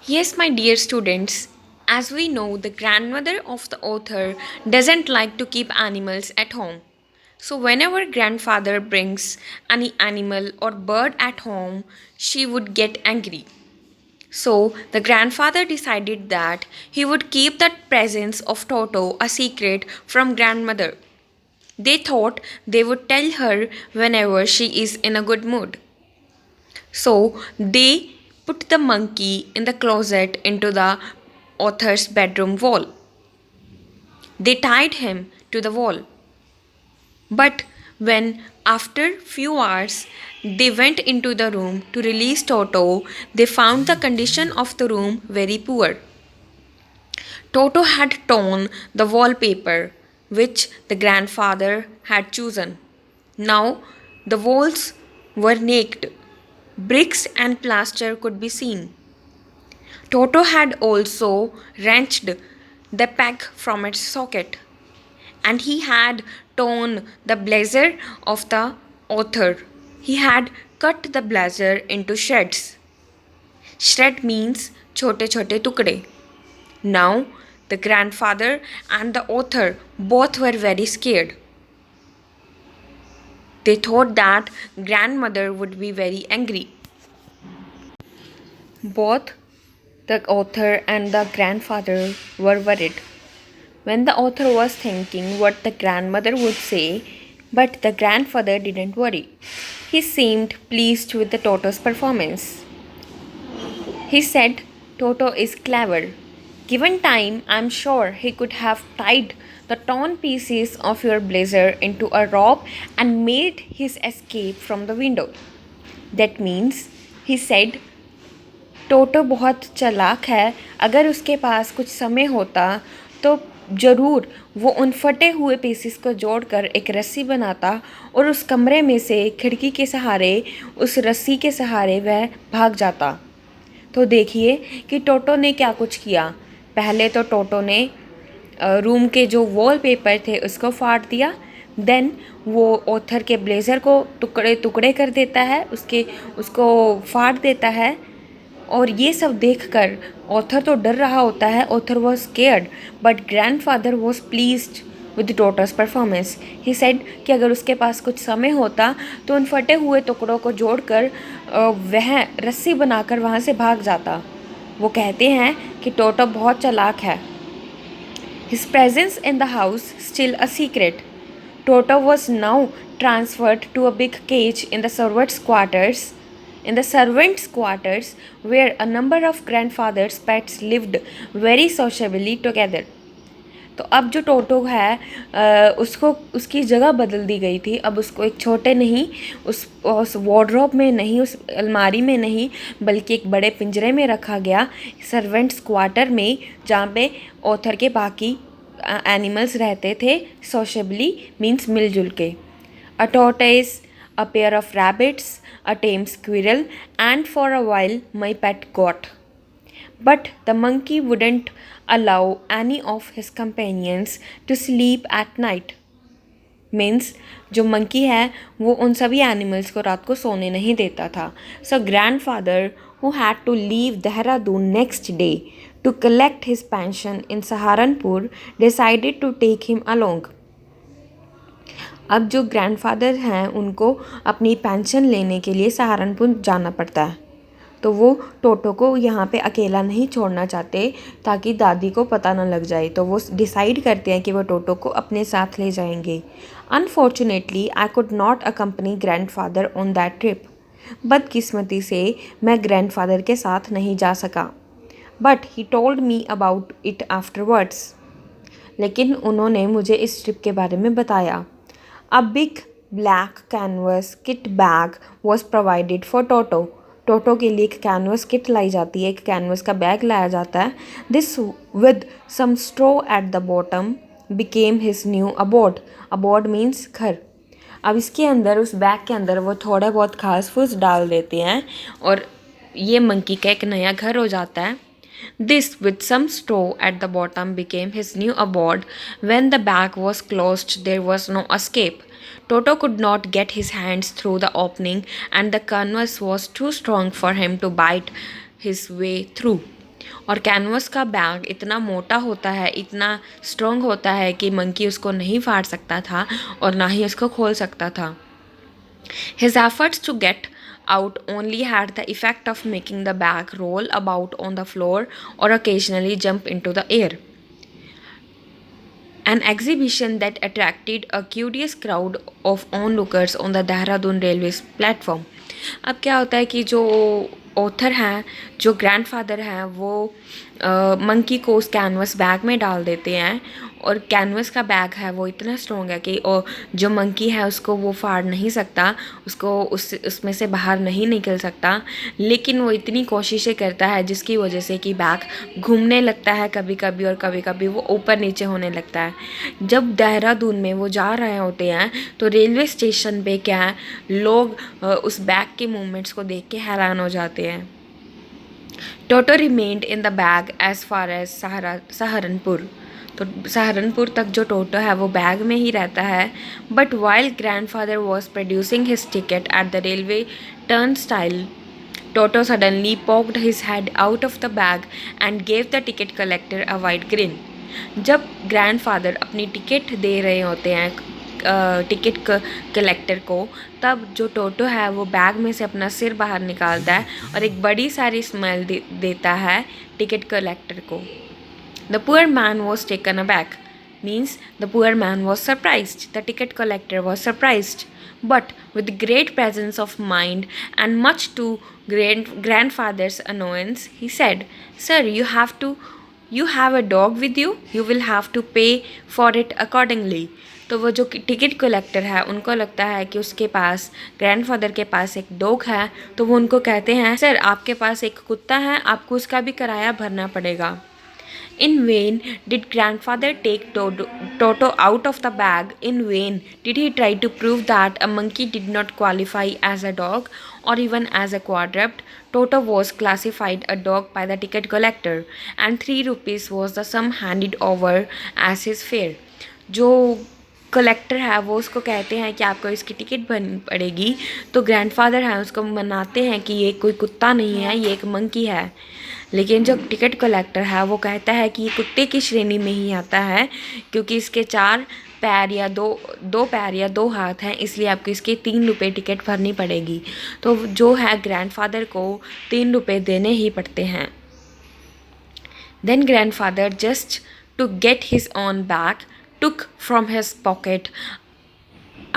Yes, my dear students, as we know, the grandmother of the author doesn't like to keep animals at home. So, whenever grandfather brings any animal or bird at home, she would get angry. So, the grandfather decided that he would keep the presence of Toto a secret from grandmother. They thought they would tell her whenever she is in a good mood. So they put the monkey in the closet into the author's bedroom wall. They tied him to the wall. But when after few hours they went into the room to release Toto, they found the condition of the room very poor. Toto had torn the wallpaper which the grandfather had chosen. Now the walls were naked. Bricks and plaster could be seen. Toto had also wrenched the peg from its socket, and he had torn the blazer of the author. He had cut the blazer into shreds. Shred means chote chote tukde. Now, the grandfather and the author both were very scared. They thought that grandmother would be very angry. Both the author and the grandfather were worried. When the author was thinking what the grandmother would say, but the grandfather didn't worry. He seemed pleased with the Toto's performance. He said, Toto is clever. Given time, I'm sure he could have tied the torn pieces of your blazer into a rope and made his escape from the window. That means, he said, टोटो बहुत चालाक है. अगर उसके पास कुछ समय होता तो ज़रूर वो उन फटे हुए पीसेस को जोड़कर एक रस्सी बनाता और उस कमरे में से खिड़की के सहारे उस रस्सी के सहारे वह भाग जाता. तो देखिए कि टोटो ने क्या कुछ किया. पहले तो टोटो ने रूम के जो वॉलपेपर थे उसको फाड़ दिया. देन वो ऑथर के ब्लेज़र को टुकड़े टुकड़े कर देता है, उसको फाड़ देता है. और ये सब देखकर ऑथर तो डर रहा होता है. Author was scared but grandfather was pleased with the daughter's performance. He said कि अगर उसके पास कुछ समय होता तो उन फटे हुए टुकड़ों को जोड़कर वह रस्सी बनाकर वहाँ से भाग जाता. वो कहते हैं कि टोटो बहुत चालाक है. His presence in the house still a secret. Toto was now transferred to a big cage in the servants' quarters. In the servants' quarters, where a number of grandfathers' pets lived very sociably together. तो अब जो टोटो है उसको उसकी जगह बदल दी गई थी. अब उसको एक छोटे नहीं उस वार्डरोब में नहीं, उस अलमारी में नहीं, बल्कि एक बड़े पिंजरे में रखा गया, सर्वेंट्स क्वार्टर में, जहाँ पे ऑथर के बाकी एनिमल्स रहते थे. सोशेबली मीन्स मिलजुल के. अ tortoise, a pair of rabbits, a tame squirrel, and for a while my pet goat. But the monkey wouldn't allow any of his companions to sleep at night. Means जो monkey है वो उन सभी animals को रात को सोने नहीं देता था. So grandfather who had to leave Dehradun next day to collect his pension in Saharanpur decided to take him along. अब जो ग्रैंडफादर हैं उनको अपनी पेंशन लेने के लिए सहारनपुर जाना पड़ता है. तो वो टोटो को यहाँ पे अकेला नहीं छोड़ना चाहते ताकि दादी को पता ना लग जाए. तो वो डिसाइड करते हैं कि वो टोटो को अपने साथ ले जाएंगे. Unfortunately I could not accompany grandfather on that trip. बदकिस्मती से मैं ग्रैंडफादर के साथ नहीं जा सका. But he told me about it afterwards. लेकिन उन्होंने मुझे इस ट्रिप के बारे में बताया. A big black canvas kit bag was provided for Toto. टोटो के लिए एक कैनवस किट लाई जाती है, एक कैनवस का बैग लाया जाता है. This with some straw at the bottom became his new abode. Abode means घर. अब इसके अंदर, उस बैग के अंदर वो थोड़ा बहुत घास फूस डाल देते हैं और ये मंकी का एक नया घर हो जाता है. This, with some straw at the bottom, became his new abode. When the bag was closed, there was no escape. Toto could not get his hands through the opening, and the canvas was too strong for him to bite his way through. और canvas का bag इतना मोटा होता है, इतना strong होता है कि मंकी उसको नहीं फाड़ सकता था और ना ही उसको खोल सकता था. His efforts to get out only had the effect of making the bag roll about on the floor or occasionally jump into the air. An exhibition that attracted a curious crowd of onlookers on the Dehradun railway platform. अब क्या होता है कि जो author हैं, जो grandfather हैं, वो मंकी को उस कैनवस बैग में डाल देते हैं और कैनवस का बैग है वो इतना स्ट्रॉन्ग है कि जो मंकी है उसको वो फाड़ नहीं सकता, उसको उसमें से बाहर नहीं निकल सकता. लेकिन वो इतनी कोशिशें करता है जिसकी वजह से कि बैग घूमने लगता है कभी कभी और कभी कभी वो ऊपर नीचे होने लगता है. जब देहरादून में वो जा रहे होते हैं तो रेलवे स्टेशन पे क्या है, लोग उस बैग के मूवमेंट्स को देख के हैरान हो जाते हैं. Toto remained in the bag as far as Saharanpur. तो सहारनपुर तक जो टोटो है वो बैग में ही रहता है. But while grandfather was producing his ticket at the railway turnstile, Toto suddenly poked his head out of the bag and gave the ticket collector a wide grin. जब ग्रैंडफादर अपनी ticket दे रहे होते हैं ticket collector को, तब जो टोटो है वो बैग में से अपना सिर बाहर निकालता है और एक बड़ी सारी स्माइल देता है टिकट कलेक्टर को. The poor man was taken aback. Means the poor man was surprised. The ticket collector was surprised. But with great presence of mind and much to grandfather's annoyance, he said, "Sir, you have a dog with you. You will have to pay for it accordingly." तो वो जो ticket collector है उनको लगता है कि उसके पास, grandfather के पास एक डॉग है, तो वो उनको कहते हैं, सर आपके पास एक कुत्ता है, आपको उसका भी किराया भरना पड़ेगा. In vain did grandfather take Toto out of the bag. In vain did he try to prove that a monkey did not qualify as a dog or even as a quadruped. Toto was classified a dog by the ticket collector, and 3 rupees was the sum handed over as his fare. जो collector है वो उसको कहते हैं कि आपको इसकी ticket भरनी पड़ेगी, तो ग्रैंडफादर हैं उसको मनाते हैं कि ये कोई कुत्ता नहीं है, ये एक मंकी है. लेकिन जो टिकट कलेक्टर है वो कहता है कि ये कुत्ते की श्रेणी में ही आता है क्योंकि इसके 4 पैर या दो पैर या 2 हाथ हैं, इसलिए आपको इसके 3 रुपये टिकट भरनी पड़ेगी. तो जो है ग्रैंडफादर को 3 रुपये देने ही पड़ते हैं. Then grandfather just to get his on back took from his pocket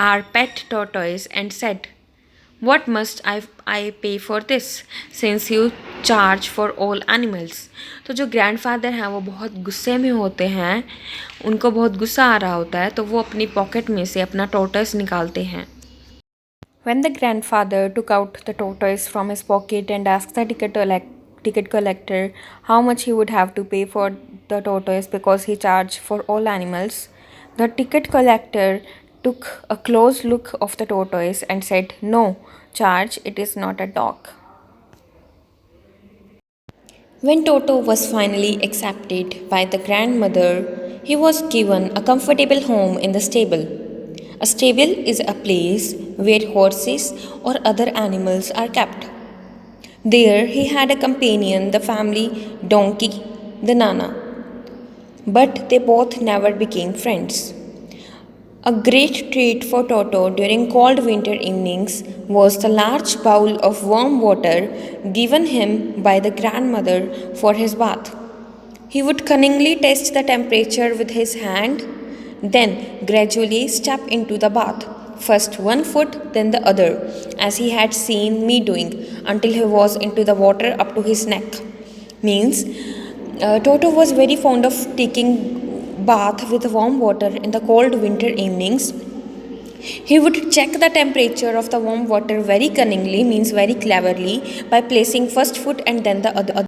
our pet tortoise and said, "What must I pay for this, since you charge for all animals?" तो जो ग्रैंडफादर हैं वो बहुत गुस्से में होते हैं, उनको बहुत गुस्सा आ रहा होता है, तो वो अपनी पॉकेट में से अपना टॉर्टोइस निकालते हैं. When the grandfather took out the tortoise from his pocket and asked the ticket collector how much he would have to pay for the tortoise because he charged for all animals, the ticket collector took a close look of the tortoise and said, "No charge, it is not a dog." When Toto was finally accepted by the grandmother, he was given a comfortable home in the stable. A stable is a place where horses or other animals are kept. There he had a companion, the family donkey, the Nana. But they both never became friends. A great treat for Toto during cold winter evenings was the large bowl of warm water given him by the grandmother for his bath. He would cunningly test the temperature with his hand, then gradually step into the bath, first one foot, then the other, as he had seen me doing, until he was into the water up to his neck. Means Toto was very fond of taking bath with warm water in the cold winter evenings. He would check the temperature of the warm water very cunningly, means very cleverly, by placing first foot and then the other